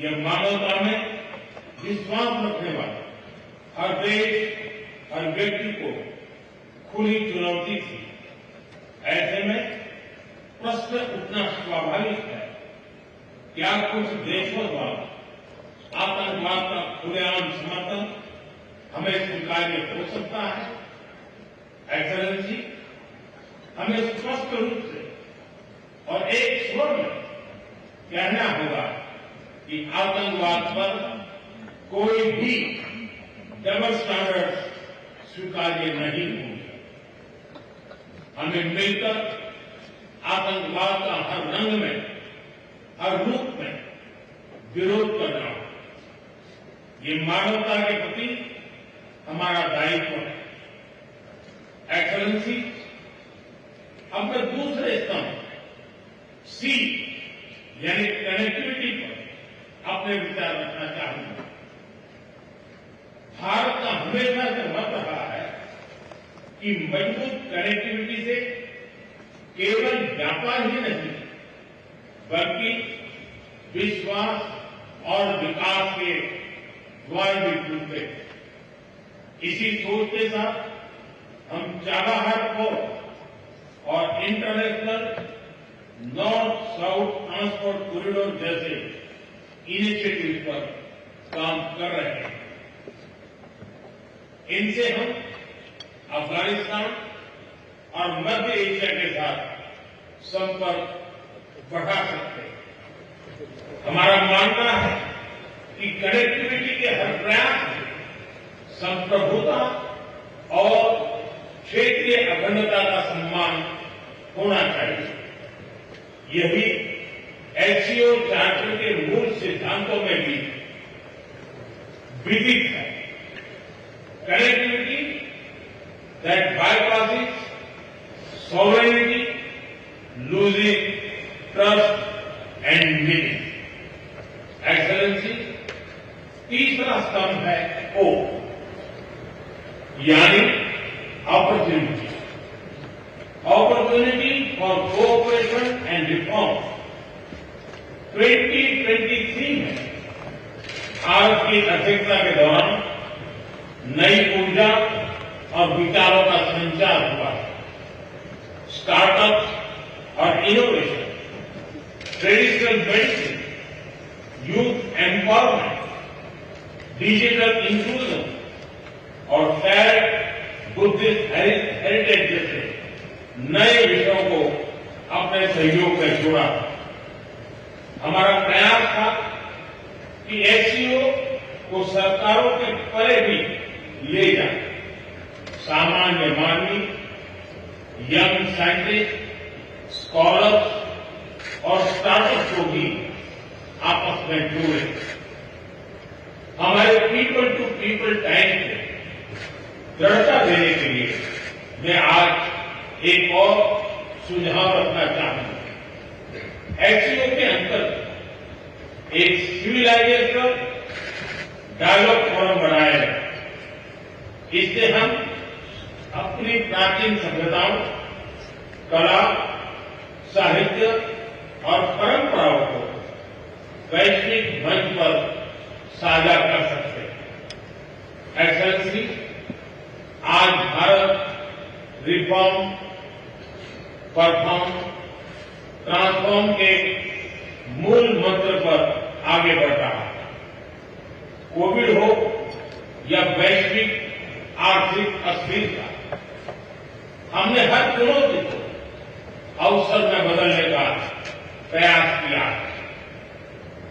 यह मानवता में विश्वास रखने वाले हर देश, हर व्यक्ति को खुली चुनौती थी। ऐसे में प्रश्न उठना स्वाभाविक है, क्या कुछ देशों द्वारा आतंकवाद का खुलेआम समर्थन हमें स्वीकार्य हो सकता है? एक्सेलेंसी, हमें स्पष्ट रूप से और एक स्वर में कहना होगा कि आतंकवाद पर कोई भी डबल स्टैंडर्ड स्वीकार्य नहीं होंगे। हमें मिलकर आतंकवाद का हर रंग में, हर रूप में विरोध करना होगा। ये मानवता के प्रति हमारा दायित्व है। एक्सेलेंसी, अब मैं दूसरे स्तंभ सी यानी कनेक्टिविटी पर अपने विचार रखना चाहूंगा। भारत का हमेशा से मत रहा है कि मजबूत कनेक्टिविटी से केवल व्यापार ही नहीं बल्कि विश्वास और विकास के द्वार भी खुलते हैं। इसी सोच के साथ हम चाबहार पोर्ट और international north south transport corridor जैसे इनिशिएटिव पर काम कर रहे हैं। इनसे हम अफगानिस्तान और मध्य एशिया के साथ संपर्क बढ़ा सकते हैं। हमारा मानना है कि कनेक्टिविटी के हर प्रयास में संप्रभुता और क्षेत्रीय अखंडता का सम्मान होना चाहिए। यही एससीओ चार्टर के मूल सिद्धांतों में भी विदित है। Connectivity that bypasses sovereignty, losing trust and meaning. Excellency, तीसरा स्तंभ है ओ यानी opportunity. Opportunity for cooperation and reform. 2023 में भारत की अध्यक्षता के दौरान नई ऊर्जा और विचारों का संचार हुआ है। स्टार्टअप्स और innovation, traditional medicine, youth empowerment, digital inclusion और शेयर्ड बुद्धिस्ट हेरिटेज जैसे नए विषयों को अपने सहयोग में जोड़ा। हमारा प्रयास था कि एससीओ को सरकारों के परे भी ले जाए। सामान्य मानवी, यंग साइंटिस्ट, स्कॉलर्स और स्टार्टअप को भी आपस में जोड़े। हमारे पीपल टू पीपल टाइम को दृढ़ता देने के लिए मैं आज एक और सुझाव रखना चाहूंगा। एससीओ के अंतर्गत एक सिविलाइजेशन डायलॉग फोरम बनाया जाए। इससे हम अपनी प्राचीन सभ्यताओं, कला, साहित्य और परंपराओं को वैश्विक मंच पर साझा कर सकते हैं। एक्सेलेंसी, आज भारत रिफॉर्म, परफॉर्म, ट्रांसफॉर्म के मूल मंत्र पर आगे बढ़ रहा है। कोविड हो या वैश्विक आर्थिक अस्थिरता, हमने हर चुनौती को अवसर में बदलने का प्रयास किया है।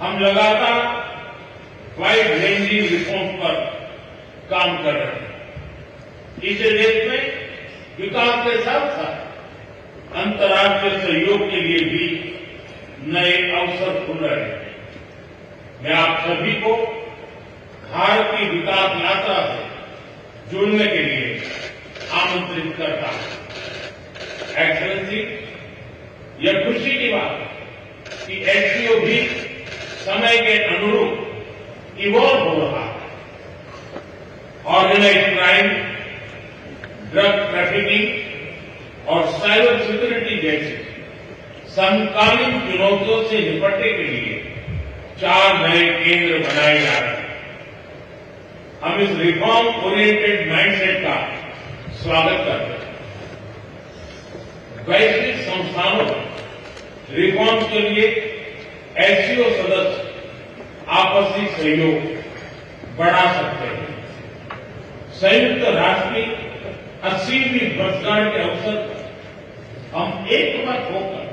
हम लगातार वाइड रेंजिंग रिफॉर्म पर काम कर रहे हैं। इसे देश में विकास के साथ साथ अंतर्राष्ट्रीय सहयोग के लिए भी नए अवसर खुल रहे हैं। मैं आप सभी को भारत की विकास यात्रा से जुड़ने के लिए आमंत्रित करता हूं। एक्सेलेंसी, यह खुशी की बात है कि एससीओ भी समय के अनुरूप इवॉल्व हो रहा है। ऑर्गेनाइज्ड क्राइम, ड्रग ट्रैफिकिंग और साइबर सिक्योरिटी जैसी समकालीन चुनौतियों से निपटने के लिए 4 नए केंद्र बनाए जा रहे हैं। हम इस रिफॉर्म ओरिएंटेड माइंडसेट का स्वागत करते हैं। वैश्विक संस्थानों रिफॉर्म के लिए एससीओ सदस्य आपसी सहयोग बढ़ा सकते हैं। संयुक्त राष्ट्र की 80वीं वर्षगांठ के अवसर पर हम एक बार होकर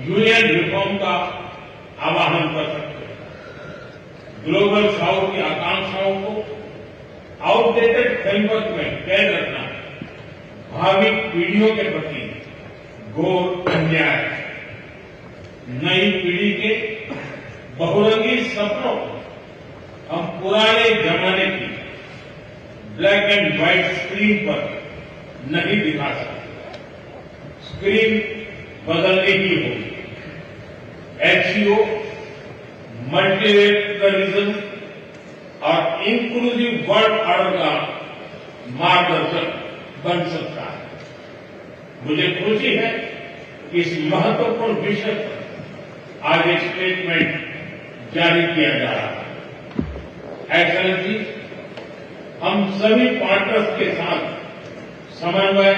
यूएन रिफॉर्म का आह्वान कर सकते हैं। ग्लोबल साउथ की आकांक्षाओं को आउटडेटेड फ्रेमवर्क में कैद रखना भावी पीढ़ियों के प्रति घोर अन्याय है। नई पीढ़ी के बहुरंगी सपनों को हम पुराने जमाने की ब्लैक एंड व्हाइट स्क्रीन पर नहीं दिखा सकते। स्क्रीन बदलनी ही होगी। एचसीओ मल्टीलेटरलिज्म और इंक्लूसिव वर्ल्ड ऑर्डर का मार्गदर्शक बन सकता है। मुझे खुशी है कि इस महत्वपूर्ण विषय पर आज एक स्टेटमेंट जारी किया जा रहा है। एक्सेलेंसी, हम सभी पार्टनर्स के साथ समन्वय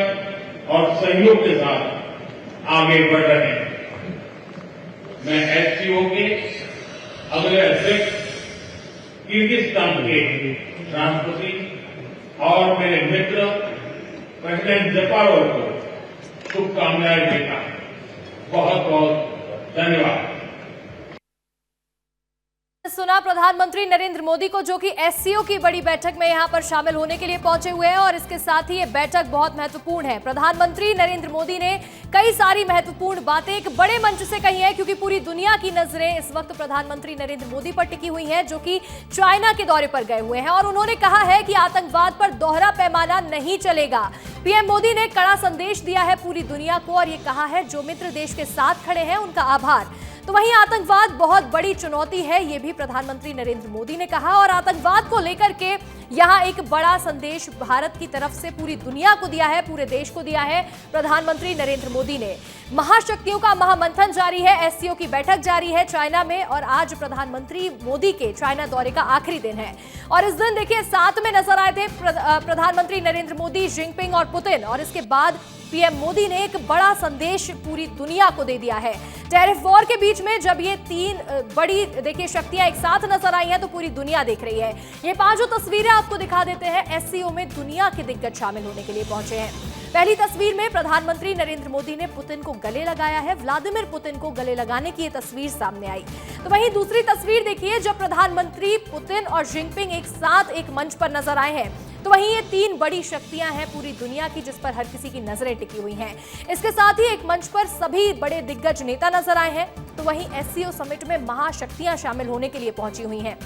और सहयोग के साथ आगे बढ़ रहे हैं। मैं एससीओ के अगले अध्यक्ष किर्गिस्तान के राष्ट्रपति और मेरे मित्र प्रेसिडेंट जपारोव को शुभकामनाएं देता हूं। बहुत बहुत धन्यवाद। सुना प्रधानमंत्री नरेंद्र मोदी को, जो कि एससीओ की बड़ी बैठक में यहां पर शामिल होने के लिए पहुंचे हुए हैं और इसके साथ ही ये बैठक बहुत महत्वपूर्ण है। प्रधानमंत्री नरेंद्र मोदी ने कई सारी महत्वपूर्ण बातें एक बड़े मंच से कही है, क्योंकि पूरी दुनिया की नजरें इस वक्त प्रधानमंत्री नरेंद्र मोदी पर टिकी हुई हैं, जो कि चाइना के दौरे पर गए हुए हैं। और उन्होंने कहा है कि आतंकवाद पर दोहरा पैमाना नहीं चलेगा। पीएम मोदी ने कड़ा संदेश दिया है पूरी दुनिया को और ये कहा है जो मित्र देश के साथ खड़े हैं उनका आभार। तो वहीं आतंकवाद बहुत बड़ी चुनौती है, ये भी प्रधानमंत्री नरेंद्र मोदी ने कहा और आतंकवाद को लेकर के यहां एक बड़ा संदेश भारत की तरफ से पूरी दुनिया को दिया है, पूरे देश को दिया है प्रधानमंत्री नरेंद्र मोदी ने। महाशक्तियों का महामंथन जारी है, एससीओ की बैठक जारी है चाइना में और आज प्रधानमंत्री मोदी के चाइना दौरे का आखिरी दिन है। और इस दिन देखिए साथ में नजर आए थे प्रधानमंत्री नरेंद्र मोदी, जिनपिंग और पुतिन। और इसके बाद पीएम मोदी ने एक बड़ा संदेश पूरी दुनिया को दे दिया है। टैरिफ वॉर के बीच में जब ये तीन बड़ी देखिए शक्तियां एक साथ नजर आई हैं तो पूरी दुनिया देख रही है। ये पांचों तस्वीरें आपको दिखा देते हैं। एससीओ में दुनिया के दिग्गज शामिल होने के लिए पहुंचे हैं। पहली तस्वीर में प्रधानमंत्री नरेंद्र मोदी ने पुतिन को गले लगाया है। व्लादिमीर पुतिन को गले लगाने की ये तस्वीर सामने आई। तो वहीं दूसरी तस्वीर देखिए जब प्रधानमंत्री पुतिन और जिनपिंग एक साथ एक मंच पर नजर आए हैं। तो वहीं ये तीन बड़ी शक्तियां हैं पूरी दुनिया की, जिस पर हर किसी की नजरें टिकी हुई हैं। इसके साथ ही एक मंच पर सभी बड़े दिग्गज नेता नजर आए हैं। तो वहीं एससीओ समिट में महाशक्तियां शामिल होने के लिए पहुंची हुई हैं।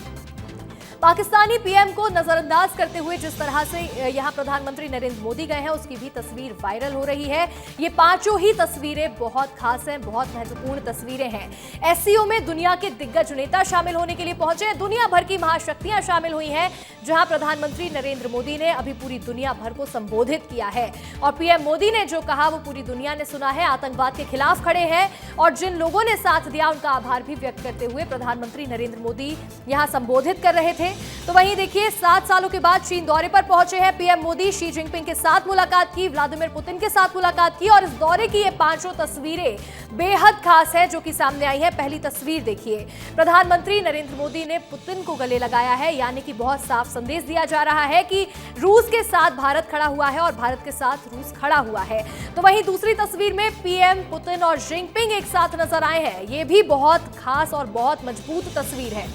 पाकिस्तानी पीएम को नजरअंदाज करते हुए जिस तरह से यहां प्रधानमंत्री नरेंद्र मोदी गए हैं उसकी भी तस्वीर वायरल हो रही है। ये पांचों ही तस्वीरें बहुत खास हैं, बहुत महत्वपूर्ण तस्वीरें हैं। एससीओ में दुनिया के दिग्गज नेता शामिल होने के लिए पहुंचे हैं। दुनिया भर की महाशक्तियां शामिल हुई हैं, जहां प्रधानमंत्री नरेंद्र मोदी ने अभी पूरी दुनिया भर को संबोधित किया है। और पीएम मोदी ने जो कहा वो पूरी दुनिया ने सुना है। आतंकवाद के खिलाफ खड़े हैं और जिन लोगों ने साथ दिया उनका आभार भी व्यक्त करते हुए प्रधानमंत्री नरेंद्र मोदी यहां संबोधित कर रहे थे। तो वहीं देखिए 7 सालों के बाद चीन दौरे पर पहुंचे हैं पीएम मोदी। शी जिनपिंग के साथ मुलाकात की, व्लादिमीर पुतिन के साथ मुलाकात की और इस दौरे की ये पांचों तस्वीरें बेहद खास है जो कि सामने आई है। पहली तस्वीर देखिए, प्रधानमंत्री नरेंद्र मोदी ने पुतिन को गले लगाया है, यानी कि बहुत साफ संदेश दिया जा रहा है कि रूस के साथ भारत खड़ा हुआ है और भारत के साथ रूस खड़ा हुआ है। तो वहीं दूसरी तस्वीर में पीएम पुतिन और जिनपिंग एक साथ नजर आए हैं। ये भी बहुत खास और बहुत मजबूत तस्वीर है।